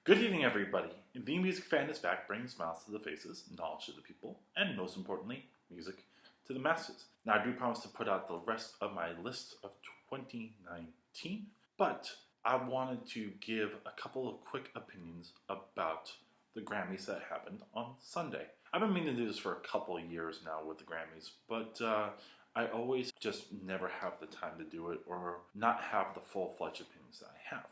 Good evening, everybody. The Music Fan is back, bringing smiles to the faces, knowledge to the people, and most importantly, music to the masses. Now, I do promise to put out the rest of my list of 2019, but I wanted to give a couple of quick opinions about the Grammys that happened on Sunday. I've been meaning to do this for a couple of years now with the Grammys, but I always just never have the time to do it or not have the full-fledged opinions that I have.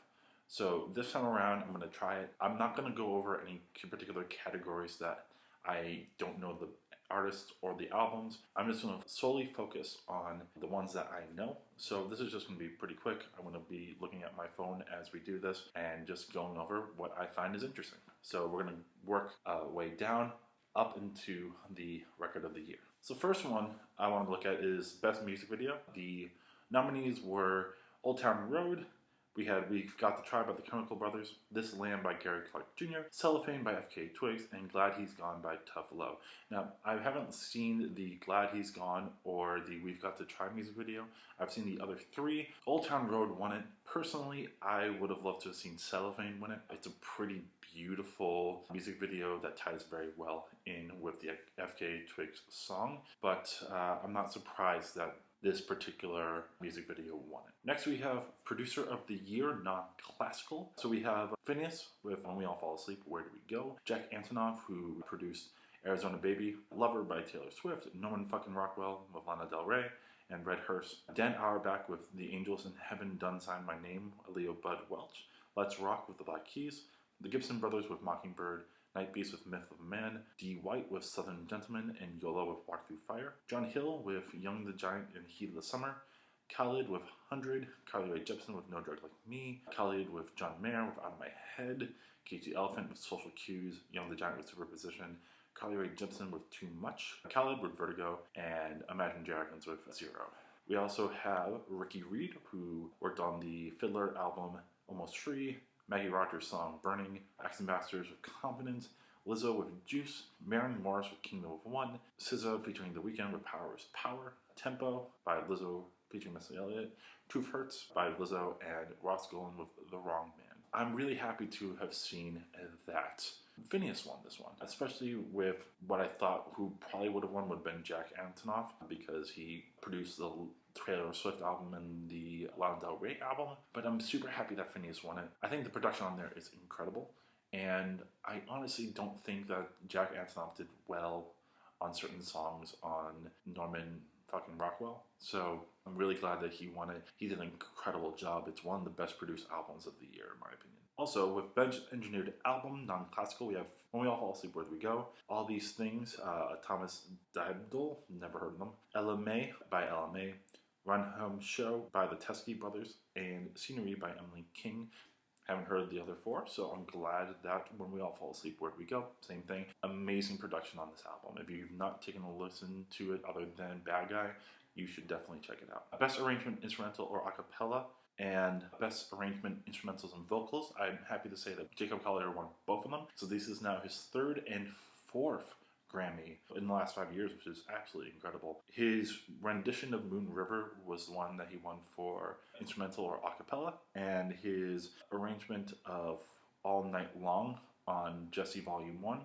So this time around, I'm going to try it. I'm not going to go over any particular categories that I don't know the artists or the albums. I'm just going to solely focus on the ones that I know. So this is just going to be pretty quick. I'm going to be looking at my phone as we do this and just going over what I find is interesting. So we're going to work way down up into the record of the year. So first one I want to look at is Best Music Video. The nominees were Old Town Road, We've Got to Try by the Chemical Brothers, This Land by Gary Clark Jr., Cellophane by FKA Twigs, and Glad He's Gone by Tough Low. Now, I haven't seen the Glad He's Gone or the We've Got to Try music video. I've seen the other three. Old Town Road won it. Personally, I would have loved to have seen Cellophane win it. It's a pretty beautiful music video that ties very well in with the FKA Twigs song, but I'm not surprised that this particular music video won it. Next we have Producer of the Year, Non-Classical. So we have Phineas with When We All Fall Asleep, Where Do We Go? Jack Antonoff, who produced Arizona Baby, Lover by Taylor Swift, Norman fucking Rockwell with Lana Del Rey, and Red Hearst. Dan Auerbach with The Angels in Heaven Done Sign My Name, Leo Bud Welch. Let's Rock with the Black Keys. The Gibson Brothers with Mockingbird, Night Beast with Myth of Man, D. White with Southern Gentleman, and YOLO with Walk Through Fire. John Hill with Young the Giant and Heat of the Summer. Khalid with 100, Carly Rae Jepsen with No Drug Like Me, Khalid with John Mayer with Out of My Head, Katie Elephant with Social Cues, Young the Giant with Superposition, Carly Rae Jepsen with Too Much, Khalid with Vertigo, and Imagine Dragons with Zero. We also have Ricky Reed, who worked on the Fiddler album Almost Free, Maggie Rogers' song Burning, Axe Ambassadors with Confidence, Lizzo with Juice, Maren Morris with Kingdom of One, SZA featuring The Weeknd with Power is Power, Tempo by Lizzo featuring Missy Elliott, Truth Hurts by Lizzo, and Ross Golan with The Wrong Man. I'm really happy to have seen that Phineas won this one, especially with what I thought who probably would have won would have been Jack Antonoff, because he produced the Taylor Swift album and the Lana Del Rey album, but I'm super happy that Phineas won it. I think the production on there is incredible, and I honestly don't think that Jack Antonoff did well on certain songs on Norman fucking Rockwell, so I'm really glad that he won it. He did an incredible job. It's one of the best produced albums of the year, in my opinion. Also, with Best Engineered Album, Non-Classical, we have When We All Fall Asleep, Where Do We Go? All These Things, Thomas Dibdell, never heard of them. LMA by LMA. Run Home Show by the Teskey Brothers, and Scenery by Emily King. Haven't heard the other four, so I'm glad that When We All Fall Asleep, Where Do We Go? Same thing. Amazing production on this album. If you've not taken a listen to it other than Bad Guy, you should definitely check it out. Best Arrangement, Instrumental, or Acapella, and Best Arrangement, Instrumentals, and Vocals. I'm happy to say that Jacob Collier won both of them, so this is now his third and fourth Grammy in the last 5 years, which is absolutely incredible. His rendition of Moon River was the one that he won for instrumental or a cappella, and his arrangement of All Night Long on Jesse Volume 1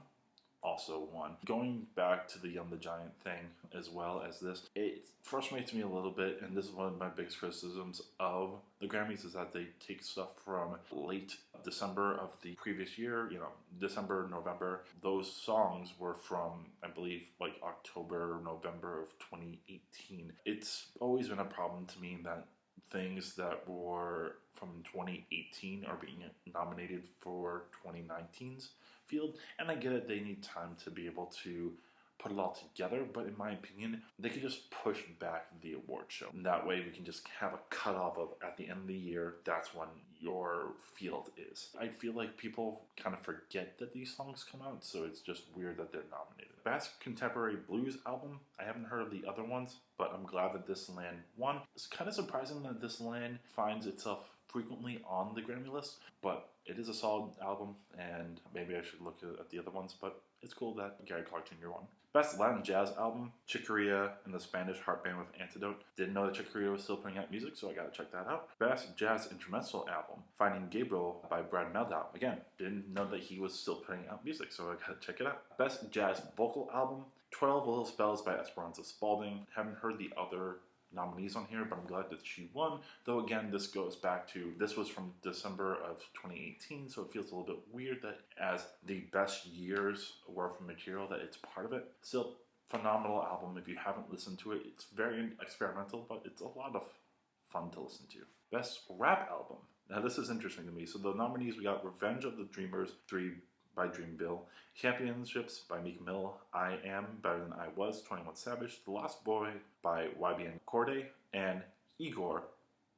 also won. Going back to the Young the Giant thing as well as this, it frustrates me a little bit, and this is one of my biggest criticisms of the Grammys, is that they take stuff from late December of the previous year, December, November. Those songs were from, I believe, like October, November of 2018. It's always been a problem to me that things that were from 2018 are being nominated for 2019's field, and I get it, they need time to be able to put it all together, but in my opinion, they could just push back the award show. And that way we can just have a cutoff of, at the end of the year, that's when your field is. I feel like people kind of forget that these songs come out, so it's just weird that they're nominated. Best Contemporary Blues Album, I haven't heard of the other ones, but I'm glad that This Land won. It's kind of surprising that This Land finds itself frequently on the Grammy list, but it is a solid album, and maybe I should look at the other ones, but it's cool that Gary Clark Jr. won. Best Latin Jazz Album, Chick Corea and the Spanish Heart Band with Antidote. Didn't know that Chick Corea was still putting out music, so I gotta check that out. Best Jazz Instrumental Album, Finding Gabriel by Brad Mehldau. Again, didn't know that he was still putting out music, so I gotta check it out. Best Jazz Vocal Album, 12 Little Spells by Esperanza Spalding. Haven't heard the other nominees on here, but I'm glad that she won. Though again, this goes back to, this was from December of 2018, so it feels a little bit weird that as the best years worth of material that it's part of it. Still, phenomenal album. If you haven't listened to it, it's very experimental, but it's a lot of fun to listen to. Best Rap Album. Now this is interesting to me. So the nominees, we got Revenge of the Dreamers 3 by Dreamville, Championships by Meek Mill, I Am Better Than I Was, 21 Savage, The Lost Boy by YBN Cordae, and Igor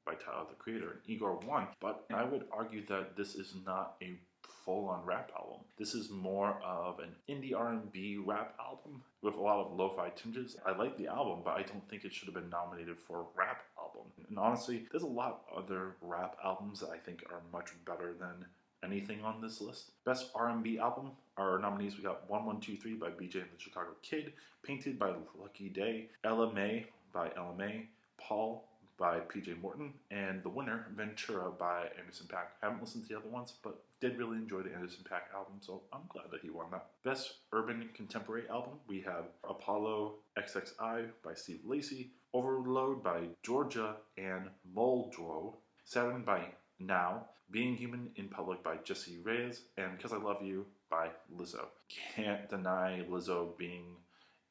by Tyler the Creator. And Igor won, but I would argue that this is not a full-on rap album. This is more of an indie R&B rap album with a lot of lo-fi tinges. I like the album, but I don't think it should have been nominated for rap album. And honestly, there's a lot of other rap albums that I think are much better than anything on this list. Best R&B Album, our nominees, we got 1123 by BJ and the Chicago Kid, Painted by Lucky Day, Ella May by Ella May, Paul by PJ Morton, and the winner, Ventura by Anderson .Paak. Haven't listened to the other ones, but did really enjoy the Anderson .Paak album, so I'm glad that he won that. Best Urban Contemporary Album, we have Apollo XXI by Steve Lacy, Overload by Georgia and Moldro, Saturn by Now, Being Human in Public by Jessie Reyes, and Because I Love You by Lizzo. Can't deny Lizzo being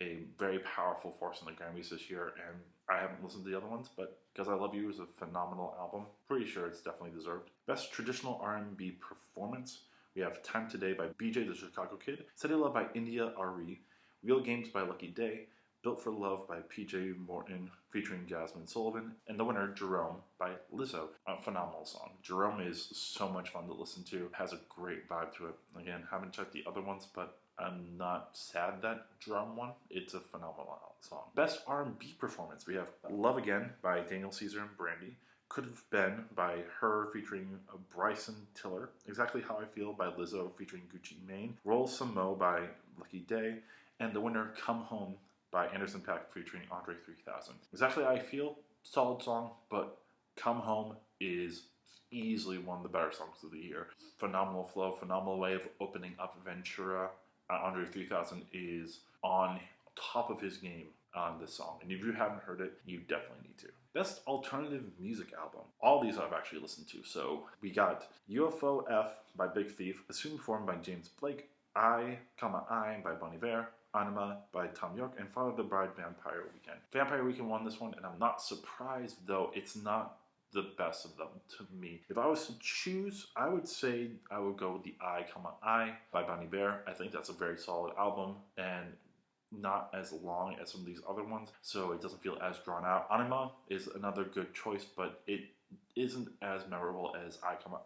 a very powerful force in the Grammys this year, and I haven't listened to the other ones, but Because I Love You is a phenomenal album. Pretty sure it's definitely deserved. Best Traditional R&B Performance, we have Time Today by BJ the Chicago Kid, City Love by India Ari, Real Games by Lucky Day, Built for Love by PJ Morton featuring Jasmine Sullivan, and the winner, Jerome by Lizzo. A phenomenal song. Jerome is so much fun to listen to, has a great vibe to it. Again, haven't checked the other ones, but I'm not sad that Jerome won. It's a phenomenal song. Best R&B Performance, we have Love Again by Daniel Caesar and Brandy, Could Have Been by Her featuring Bryson Tiller, Exactly How I Feel by Lizzo featuring Gucci Mane, Roll Some Mo by Lucky Day, and the winner, Come Home by Anderson .Paak featuring Andre 3000. Exactly How I Feel, solid song, but Come Home is easily one of the better songs of the year. Phenomenal flow, phenomenal way of opening up Ventura. Andre 3000 is on top of his game on this song, and if you haven't heard it, you definitely need to. Best Alternative Music Album. All these I've actually listened to. So we got UFO F by Big Thief, Assumed Form by James Blake, I, by Bon Iver, Anima by Tom York, and Father the Bride Vampire Weekend. Vampire Weekend won this one, and I'm not surprised, though it's not the best of them to me. If I was to choose, I would say I would go with the I, by Bon Iver. I think that's a very solid album, and not as long as some of these other ones, so it doesn't feel as drawn out. Anima is another good choice, but it isn't as memorable as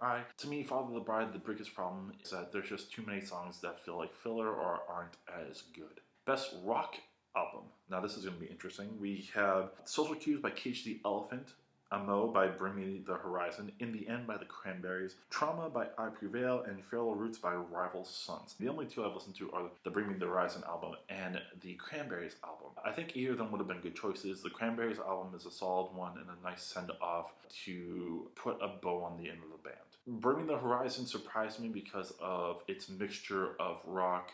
I. To me, Father the Bride, the biggest problem is that there's just too many songs that feel like filler or aren't as good. Best Rock Album. Now this is going to be interesting. We have Social Cues by Cage the Elephant, Amo by Bring Me the Horizon, In the End by the Cranberries, Trauma by I Prevail, and Feral Roots by Rival Sons. The only two I've listened to are the Bring Me the Horizon album and the Cranberries album. I think either of them would have been good choices. The Cranberries album is a solid one and a nice send-off to put a bow on the end of the band. Bring Me the Horizon surprised me because of its mixture of rock,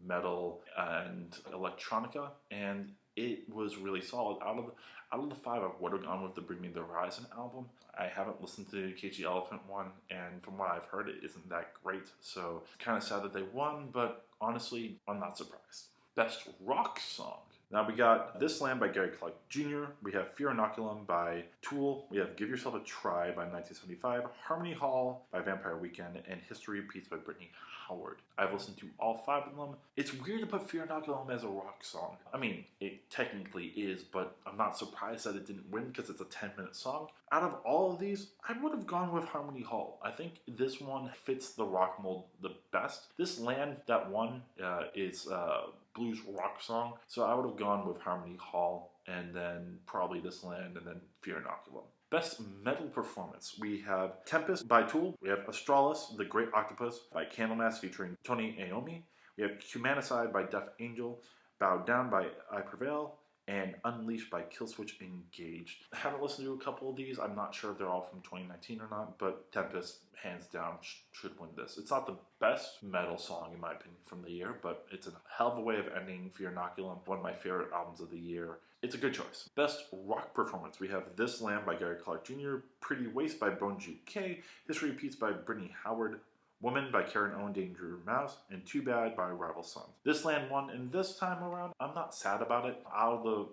metal, and electronica, and it was really solid. Out of the five, I would have gone with the Bring Me the Horizon album. I haven't listened to the KG Elephant one, and from what I've heard, it isn't that great. So kind of sad that they won, but honestly, I'm not surprised. Best Rock Song. Now we got This Land by Gary Clark Jr., we have Fear Inoculum by Tool, we have Give Yourself a Try by 1975, Harmony Hall by Vampire Weekend, and History Repeats by Brittany Howard. I've listened to all five of them. It's weird to put Fear Inoculum as a rock song. I mean, it technically is, but I'm not surprised that it didn't win because it's a 10-minute song. Out of all of these, I would have gone with Harmony Hall. I think this one fits the rock mold the best. This Land that won is blues rock song, so I would have gone with Harmony Hall and then probably This Land and then Fear Inoculum. Best Metal Performance. We have Tempest by Tool. We have Astralis, The Great Octopus by Candlemass featuring Tony Iommi. We have Humanicide by Death Angel. Bow Down by I Prevail. And Unleashed by Killswitch Engage. I haven't listened to a couple of these. I'm not sure if they're all from 2019 or not, but Tempest, hands down, should win this. It's not the best metal song, in my opinion, from the year, but it's a hell of a way of ending Fear Inoculum, one of my favorite albums of the year. It's a good choice. Best Rock Performance. We have This Land by Gary Clark Jr., Pretty Waste by Bonju K, History Repeats by Brittany Howard, Woman by Karen Owen, Danger Mouse, and Too Bad by Rival Sons. This Land won, and this time around, I'm not sad about it. Out of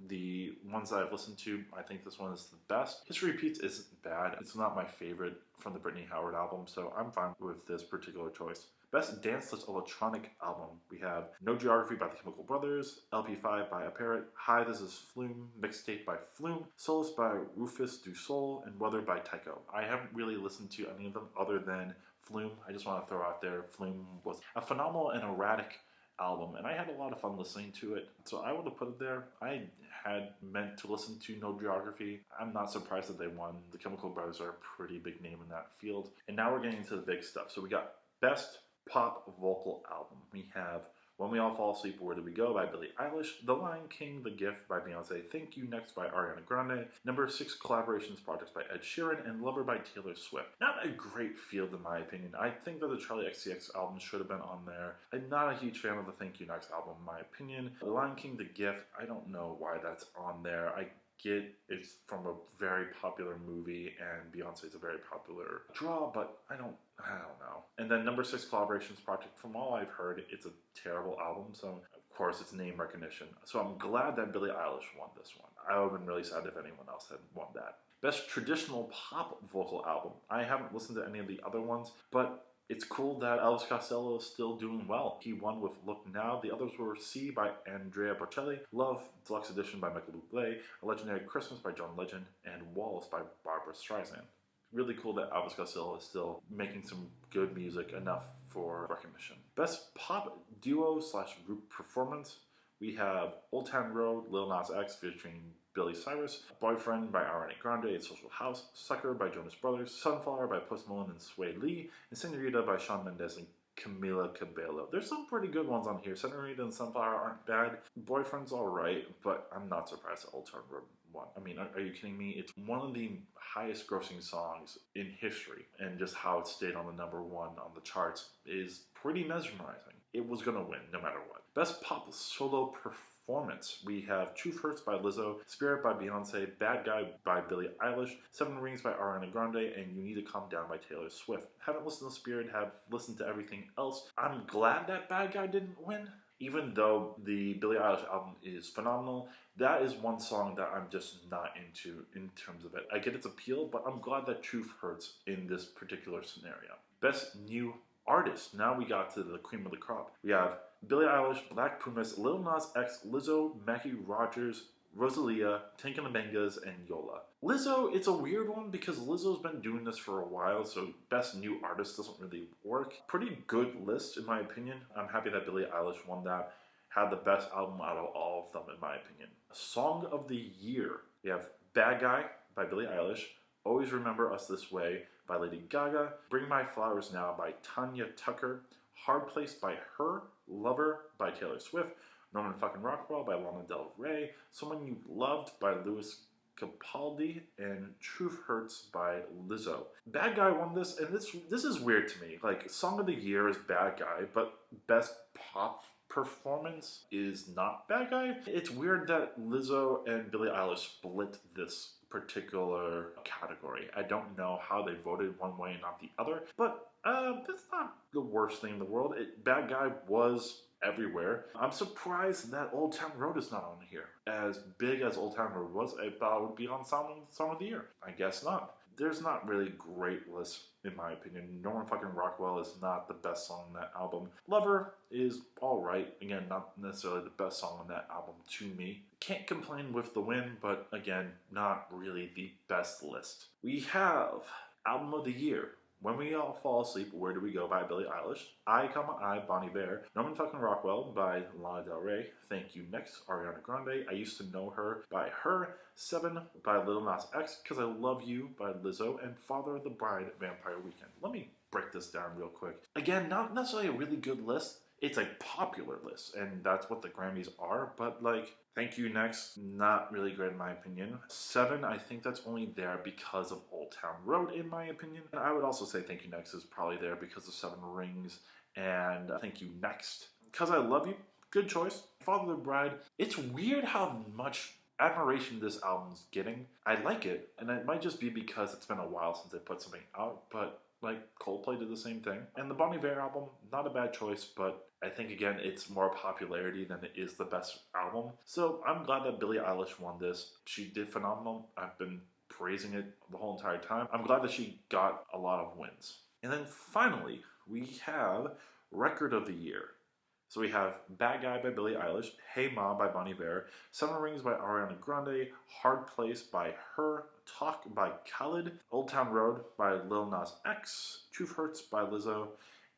the ones that I've listened to, I think this one is the best. History Repeats isn't bad. It's not my favorite from the Brittany Howard album, so I'm fine with this particular choice. Best Danceless Electronic Album. We have No Geography by the Chemical Brothers, LP5 by Apparat, Hi, This Is Flume, Mixtape by Flume, Solace by Rufus Du Sol, and Weather by Tycho. I haven't really listened to any of them other than Flume. I just want to throw out there, Flume was a phenomenal and erratic album, and I had a lot of fun listening to it, so I would have put it there. I had meant to listen to No Geography. I'm not surprised that they won. The Chemical Brothers are a pretty big name in that field. And now we're getting into the big stuff. So we got Best Pop Vocal Album. We have When We All Fall Asleep, Where Do We Go by Billie Eilish, The Lion King, The Gift by Beyonce, Thank You Next by Ariana Grande, number 6 collaborations projects by Ed Sheeran, and Lover by Taylor Swift. Not a great field in my opinion. I think that the Charlie XCX album should have been on there. I'm not a huge fan of the Thank You Next album in my opinion. The Lion King, The Gift, I don't know why that's on there. I get it's from a very popular movie and Beyonce's a very popular draw, but I don't know. And then number 6 collaborations project, from all I've heard, it's a terrible album, so of course it's name recognition. So I'm glad that Billie Eilish won this one. I would have been really sad if anyone else had won that. Best Traditional Pop Vocal Album. I haven't listened to any of the other ones, but it's cool that Elvis Costello is still doing well. He won with Look Now. The others were See by Andrea Bocelli, Love Deluxe Edition by Michael Bublé, A Legendary Christmas by John Legend, and Wallace by Barbra Streisand. Really cool that Elvis Costello is still making some good music, enough for recognition. Best Pop Duo / Group Performance. We have Old Town Road, Lil Nas X featuring Billy Cyrus, Boyfriend by Ariana Grande and Social House, Sucker by Jonas Brothers, Sunflower by Post Malone and Sway Lee, and Senorita by Shawn Mendes and Camila Cabello. There's some pretty good ones on here. Senorita and Sunflower aren't bad. Boyfriend's alright, but I'm not surprised that Old Town Road won. I mean, are you kidding me? It's one of the highest grossing songs in history, and just how it stayed on the number 1 on the charts is pretty mesmerizing. It was gonna win no matter what. Best Pop Solo Performance. We have Truth Hurts by Lizzo, Spirit by Beyonce, Bad Guy by Billie Eilish, 7 Rings by Ariana Grande, and You Need to Calm Down by Taylor Swift. Haven't listened to Spirit, have listened to everything else. I'm glad that Bad Guy didn't win. Even though the Billie Eilish album is phenomenal, that is one song that I'm just not into in terms of it. I get its appeal, but I'm glad that Truth Hurts in this particular scenario. Best New Artist. Now we got to the cream of the crop. We have Billie Eilish, Black Pumas, Lil Nas X, Lizzo, Mackie Rogers, Rosalia, Tank and the Bangas, and Yola. Lizzo, it's a weird one because Lizzo's been doing this for a while, so Best New Artist doesn't really work. Pretty good list, in my opinion. I'm happy that Billie Eilish won that. Had the best album out of all of them, in my opinion. Song of the Year. We have Bad Guy by Billie Eilish, Always Remember Us This Way by Lady Gaga, Bring My Flowers Now by Tanya Tucker, Hard Place by Her, Lover by Taylor Swift, Norman fucking Rockwell by Lana Del Rey, Someone You Loved by Louis Capaldi, and Truth Hurts by Lizzo. Bad Guy won this, and this is weird to me. Like, Song of the Year is Bad Guy, but Best Pop Performance is not Bad Guy. It's weird that Lizzo and Billie Eilish split this particular category. I don't know how they voted one way and not the other, but that's not the worst thing in the world. Bad Guy was everywhere. I'm surprised that Old Town Road is not on here. As big as Old Town Road was, I thought it would be on Song of the Year. I guess not. There's not really great lists, in my opinion. Norman fucking Rockwell is not the best song on that album. Lover is alright. Again, not necessarily the best song on that album to me. Can't complain with the win, but again, not really the best list. We have Album of the Year. When We All Fall Asleep, Where Do We Go by Billie Eilish, I, Bonnie Bear, Norman fucking Rockwell by Lana Del Rey, Thank You Next, Ariana Grande, I Used to Know Her by Her, 7 by Lil Nas X, Cause I Love You by Lizzo, and Father of the Bride, Vampire Weekend. Let me break this down real quick. Again, not necessarily a really good list. It's a popular list, and that's what the Grammys are, but like, Thank You Next, not really great in my opinion. 7, I think that's only there because of Old Town Road in my opinion. And I would also say Thank You Next is probably there because of 7 Rings and Thank You Next. Cause I Love You, good choice. Father of the Bride, it's weird how much admiration this album's getting. I like it, and it might just be because it's been a while since I put something out, but like Coldplay did the same thing. And the Bon Iver album, not a bad choice, but I think again it's more popularity than it is the best album. So I'm glad that Billie Eilish won this. She did phenomenal. I've been praising it the whole entire time. I'm glad that she got a lot of wins. And then finally, we have Record of the Year. So we have Bad Guy by Billie Eilish, Hey Ma by Bon Iver, 7 Rings by Ariana Grande, Hard Place by Her, Talk by Khalid, Old Town Road by Lil Nas X, Truth Hurts by Lizzo,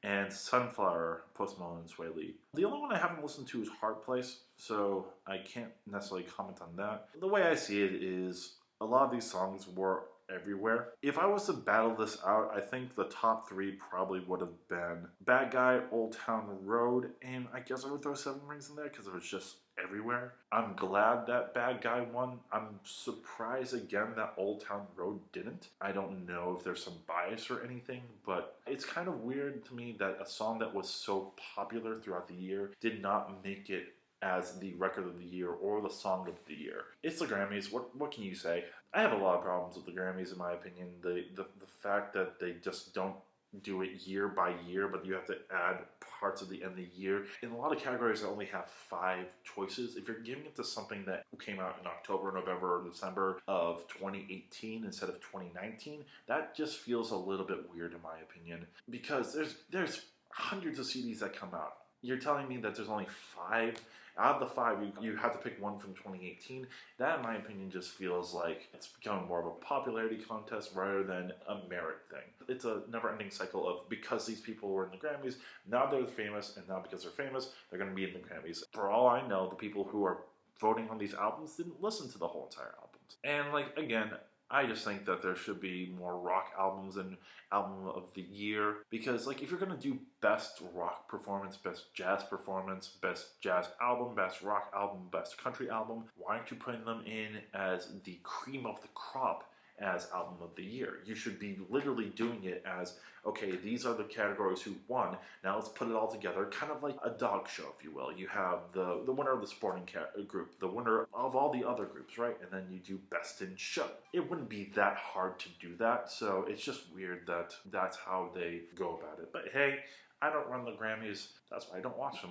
and Sunflower, Post Malone and Sway Lee. The only one I haven't listened to is Hard Place, so I can't necessarily comment on that. The way I see it is a lot of these songs were everywhere. If I was to battle this out, I think the top 3 probably would have been Bad Guy, Old Town Road, and I guess I would throw 7 Rings in there because it was just everywhere. I'm glad that Bad Guy won. I'm surprised again that Old Town Road didn't. I don't know if there's some bias or anything, but it's kind of weird to me that a song that was so popular throughout the year did not make it as the record of the year or the song of the year. It's the Grammys. What can you say? I have a lot of problems with the Grammys in my opinion. The fact that they just don't do it year by year, but you have to add parts of the end of the year. In a lot of categories, I only have 5 choices. If you're giving it to something that came out in October, November, or December of 2018 instead of 2019, that just feels a little bit weird in my opinion. Because there's hundreds of CDs that come out. You're telling me that there's only 5? Out of the 5, you have to pick one from 2018. That, in my opinion, just feels like it's becoming more of a popularity contest rather than a merit thing. It's a never-ending cycle of because these people were in the Grammys, now they're famous, and now because they're famous, they're going to be in the Grammys. For all I know, the people who are voting on these albums didn't listen to the whole entire albums. And, like, again, I just think that there should be more rock albums and album of the year because like if you're going to do best rock performance, best jazz performance, best jazz album, best rock album, best country album, why aren't you putting them in as the cream of the crop as album of the year? You should be literally doing it as, okay, these are the categories who won, now let's put it all together, kind of like a dog show, if you will. You have the winner of the sporting group, the winner of all the other groups, right? And then you do best in show. It wouldn't be that hard to do that, so it's just weird that that's how they go about it. But hey, I don't run the Grammys, that's why I don't watch them.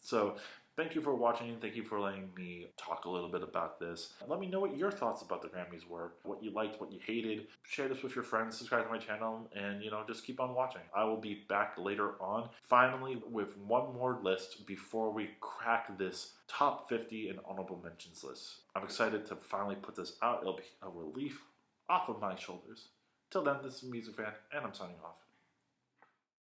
So thank you for watching and thank you for letting me talk a little bit about this. Let me know what your thoughts about the Grammys were, what you liked, what you hated. Share this with your friends, subscribe to my channel, and just keep on watching. I will be back later on, finally with one more list before we crack this top 50 and honorable mentions list. I'm excited to finally put this out. It'll be a relief off of my shoulders. Till then, this is Music Fan, and I'm signing off.